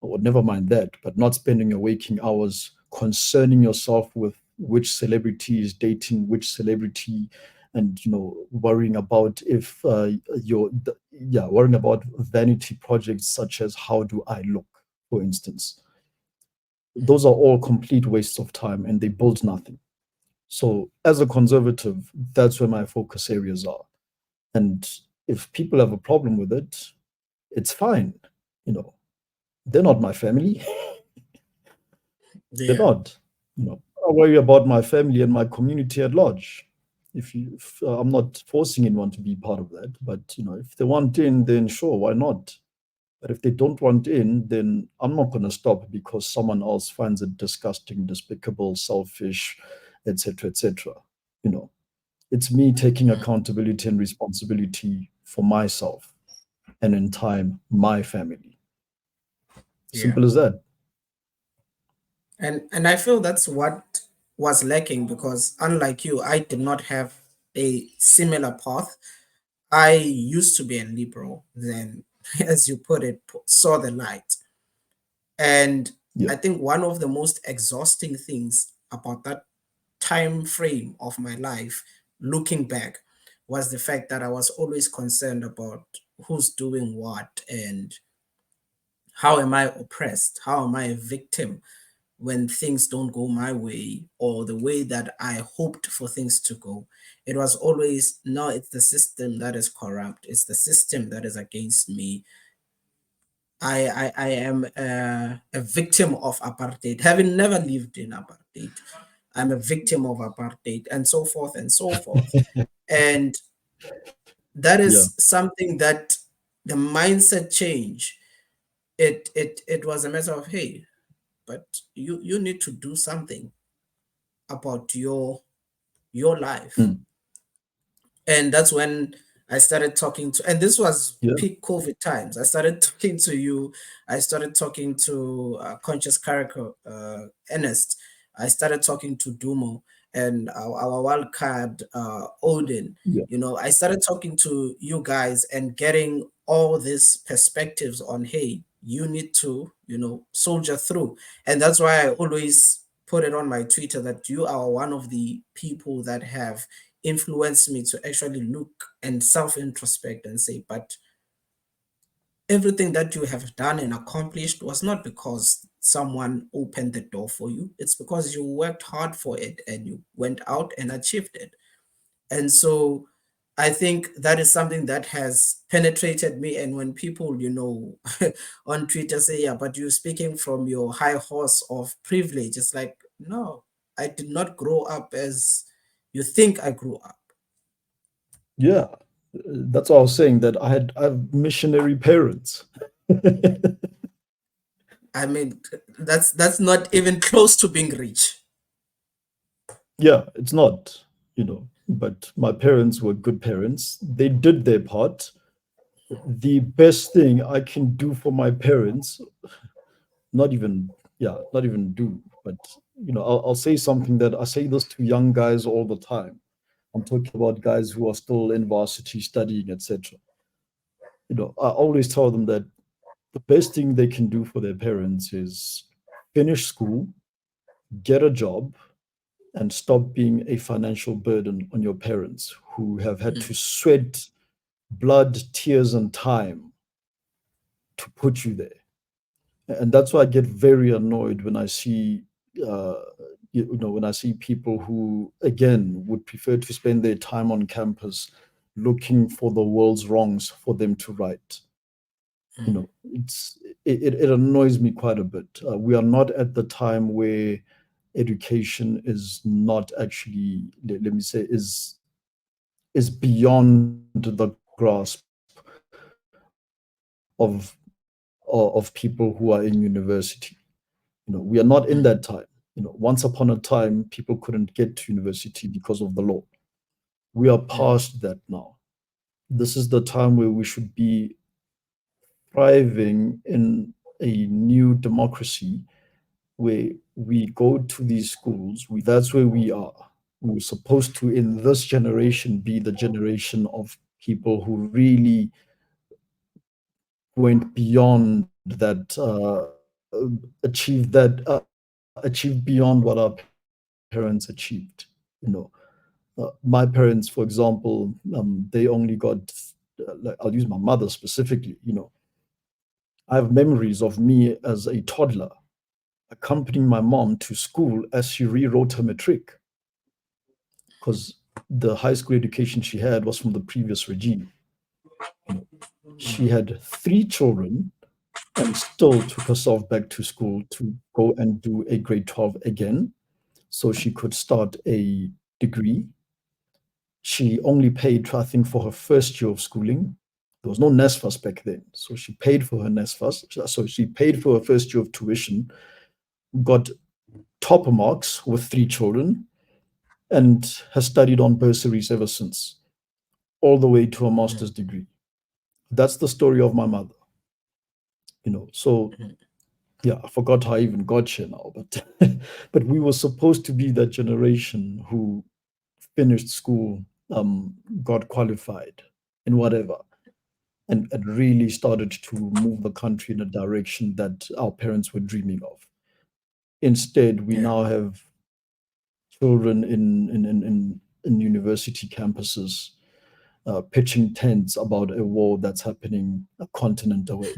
or never mind that, but not spending your waking hours concerning yourself with which celebrity is dating which celebrity, and worrying about if yeah, worrying about vanity projects such as how do I look, for instance. Mm. Those are all complete wastes of time and they build nothing. So as a conservative, that's where my focus areas are. And if people have a problem with it, it's fine. you know they're not my family. They're Yeah. not. I worry about my family and my community at large. If I'm not forcing anyone to be part of that, but if they want in, then sure, why not? But if they don't want in, then I'm not going to stop because someone else finds it disgusting, despicable, selfish, etc., etc. You know, it's me taking Mm. accountability and responsibility for myself, and in time, my family. Yeah. Simple as that. And I feel that's what was lacking because unlike you, I did not have a similar path. I used to be a liberal, then, as you put it, saw the light. And Yeah. I think one of the most exhausting things about that time frame of my life, looking back, was the fact that I was always concerned about who's doing what and how am I oppressed? How am I a victim when things don't go my way or the way that I hoped for things to go? It was always, no, it's the system that is corrupt. It's the system that is against me. I am a victim of apartheid, having never lived in apartheid. I'm a victim of apartheid, and so forth and so forth. And that Yeah. is something that the mindset change, it was a matter of, hey, but you need to do something about your life. Mm. And that's when I started talking to, and this was Yeah. peak COVID times. I started talking to you. I started talking to Conscious Character, Ernest. I started talking to Dumo and our wild card, Odin. Yeah. I started talking to you guys and getting all these perspectives on, hey, you need to, soldier through. And that's why I always put it on my Twitter that you are one of the people that have influenced me to actually look and self introspect and say, but everything that you have done and accomplished was not because someone opened the door for you. It's because you worked hard for it and you went out and achieved it. And so I think that is something that has penetrated me. And when people, on Twitter say, yeah, but you're speaking from your high horse of privilege, it's like, no, I did not grow up as you think I grew up. Yeah. That's what I was saying, that I have missionary parents. I mean, that's not even close to being rich. Yeah, it's not, but my parents were good parents. They did their part. The best thing I can do for my parents, not even, yeah, not even do, but I'll say something that I say this to young guys all the time. I'm talking about guys who are still in varsity studying, etc. I always tell them that the best thing they can do for their parents is finish school, get a job, and stop being a financial burden on your parents who have had to sweat blood, tears, and time to put you there. And that's why I get very annoyed when I see, uh, when I see people who, again, would prefer to spend their time on campus looking for the world's wrongs for them to right. It annoys me quite a bit. We are not at the time where education is not actually, let me say, is beyond the grasp of of people who are in university. We are not in that time. Once upon a time, people couldn't get to university because of the law. We are past that now. This is the time where we should be thriving in a new democracy where we go to these schools. That's where we are. We were supposed to, in this generation, be the generation of people who really went beyond that, achieved beyond what our parents achieved. My parents, for example, they only got, I'll use my mother specifically. I have memories of me as a toddler accompanying my mom to school as she rewrote her matric, because the high school education she had was from the previous regime. You know, she had three children and still took herself back to school to go and do a grade 12 again so she could start a degree. She only paid, I think, for her first year of schooling. There was no NSFAS back then. So she paid for her NSFAS. So she paid for her first year of tuition, got topper marks with three children, and has studied on bursaries ever since, all the way to a master's degree. That's the story of my mother. So yeah, I forgot how I even got here now, but but we were supposed to be that generation who finished school, got qualified in whatever, and really started to move the country in a direction that our parents were dreaming of. Instead, we Yeah. now have children in university campuses pitching tents about a war that's happening a continent away.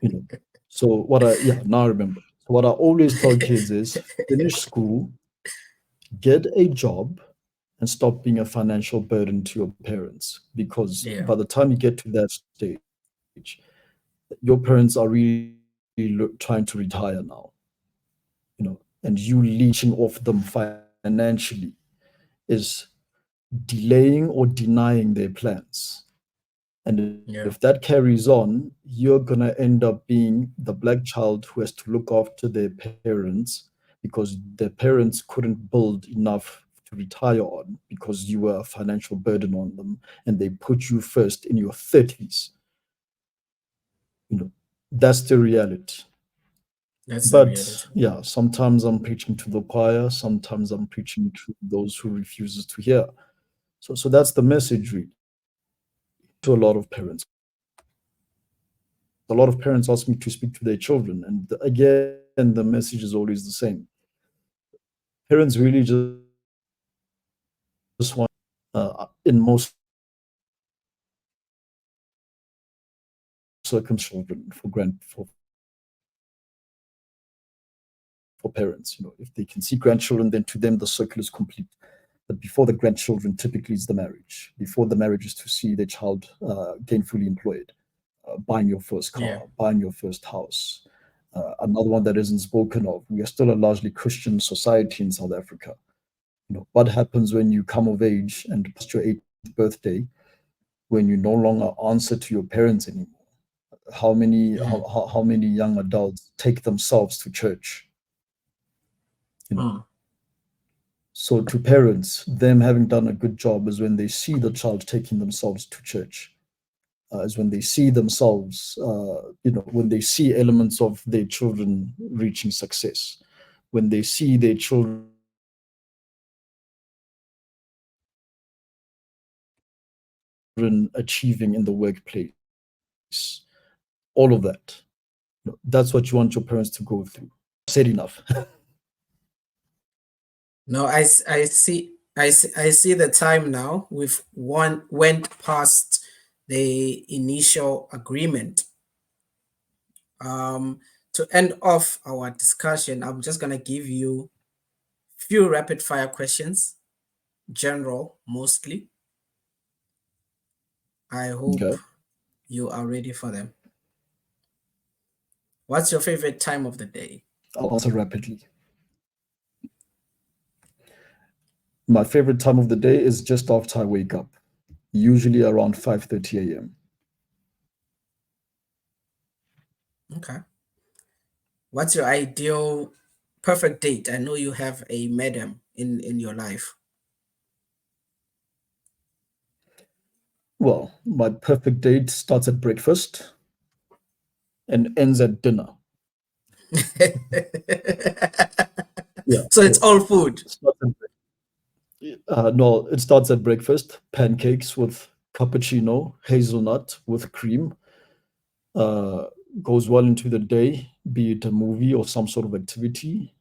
You know. So what I yeah now I remember. So what I always tell kids is finish school, get a job, and stop being a financial burden to your parents. Because by Yeah. the time you get to that stage, your parents are really trying to retire now. and you leeching off them financially is delaying or denying their plans. And if that Yeah. carries on, you're going to end up being the black child who has to look after their parents because their parents couldn't build enough to retire on because you were a financial burden on them and they put you first in your 30s. You know, that's the reality. That's the But reality. yeah, sometimes I'm preaching to the choir, sometimes I'm preaching to those who refuses to hear. So that's the message really to a lot of parents. A lot of parents ask me to speak to their children, and again, the message is always the same. Parents really just want in most circumstances children for parents. If they can see grandchildren, then to them the circle is complete. But before the grandchildren, typically is the marriage. Before the marriage is to see their child gainfully employed, buying your first car, Yeah. buying your first house. Another one that isn't spoken of. We are still a largely Christian society in South Africa. What happens when you come of age and past your 18th birthday, when you no longer answer to your parents anymore? How many Mm. how many young adults take themselves to church? You know, Mm. so to parents, them having done a good job is when they see the child taking themselves to church. Is when they see themselves, when they see elements of their children reaching success, when they see their children achieving in the workplace, when they see their children achieving in the workplace, all of that. That's what you want your parents to go through. Said enough. No, I see the time now. We've went past the initial agreement. Um, to end off our discussion, I'm just gonna give you few rapid fire questions, general mostly. I hope Okay, you are ready for them. What's your favorite time of the day? I'll answer rapidly. My favorite time of the day is just after I wake up, usually around 5:30 a.m. Okay. What's your ideal perfect date? I know you have a madam in your life. Well, my perfect date starts at breakfast and ends at dinner. Yeah, So it's so all food. no, it starts at breakfast, pancakes with cappuccino, hazelnut with cream. Uh, Goes well into the day, be it a movie or some sort of activity.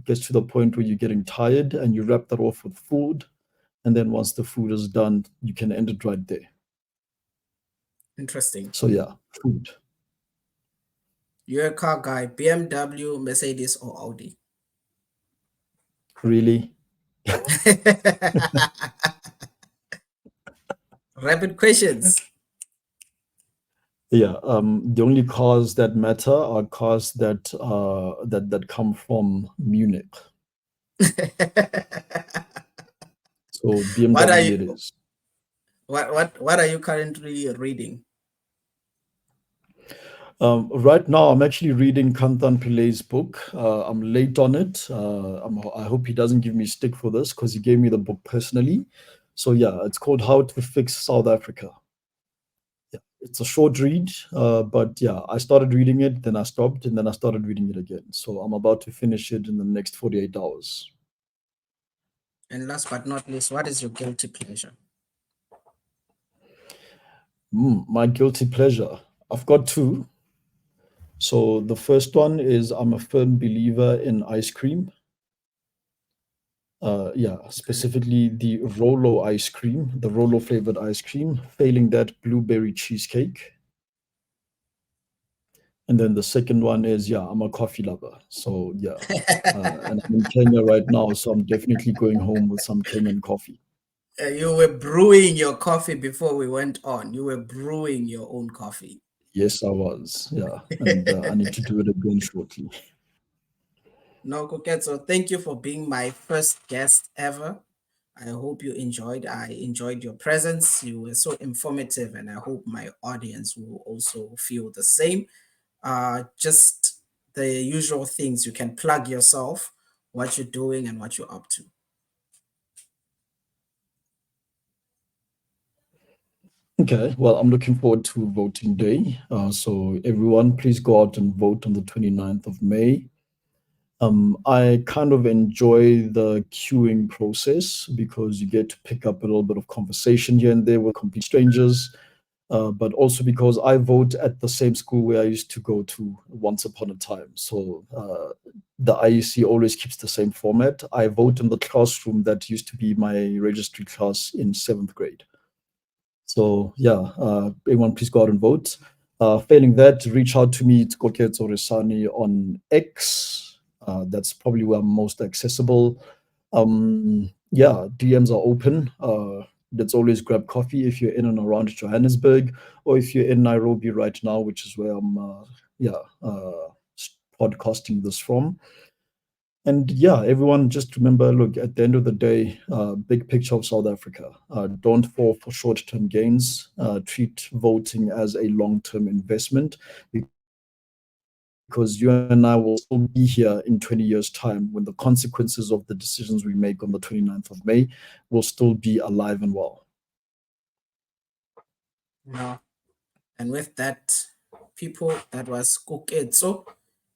Gets to the point where you're getting tired and you wrap that off with food. And then once the food is done, you can end it right there. Interesting. So yeah, food. You're a car guy, BMW, Mercedes, or Audi? Really? Rapid questions. Yeah. The only cars that matter are cars that come from Munich. So What are BMW it you is. what are you currently reading? Right now, I'm actually reading Kantan Pilay's book. I'm late on it. I hope he doesn't give me stick for this because he gave me the book personally. So yeah, it's called How to Fix South Africa. Yeah, it's a short read, but yeah, I started reading it, then I stopped, and then I started reading it again. So I'm about to finish it in the next 48 hours. And last but not least, what is your guilty pleasure? My guilty pleasure. I've got two. So the first one is I'm a firm believer in ice cream. Yeah, Okay. specifically the Rolo ice cream, the Rolo flavored ice cream, failing that blueberry cheesecake. And then the second one is, yeah, I'm a coffee lover. So yeah, and I'm in Kenya right now, so I'm definitely going home with some Kenyan coffee. You were brewing your coffee before we went on. You were brewing your own coffee. Yes, I was. Yeah, and I need to do it again shortly. No, Koketso, thank you for being my first guest ever. I hope you enjoyed. I enjoyed your presence. You were so informative, and I hope my audience will also feel the same. Just the usual things. You can plug yourself, what you're doing, and what you're up to. Okay, well, I'm looking forward to voting day. So everyone, please go out and vote on the 29th of May. I kind of enjoy the queuing process because you get to pick up a little bit of conversation here and there with complete strangers. But also because I vote at the same school where I used to go to once upon a time. So the IEC always keeps the same format. I vote in the classroom that used to be my registry class in seventh grade. So yeah, everyone please go out and vote. Failing that, reach out to me. It's Koketso Resane on X. That's probably where I'm most accessible. Yeah, DMs are open. Let's always grab coffee if you're in and around Johannesburg, or if you're in Nairobi right now, which is where I'm, yeah, podcasting this from. And yeah, everyone just remember, look, at the end of the day, big picture of South Africa. Don't fall for short-term gains. Treat voting as a long-term investment because you and I will still be here in 20 years' time when the consequences of the decisions we make on the 29th of May will still be alive and well. No. And with that, people, that was Koketso.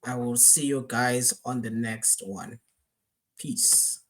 I will see you guys on the next one. Peace.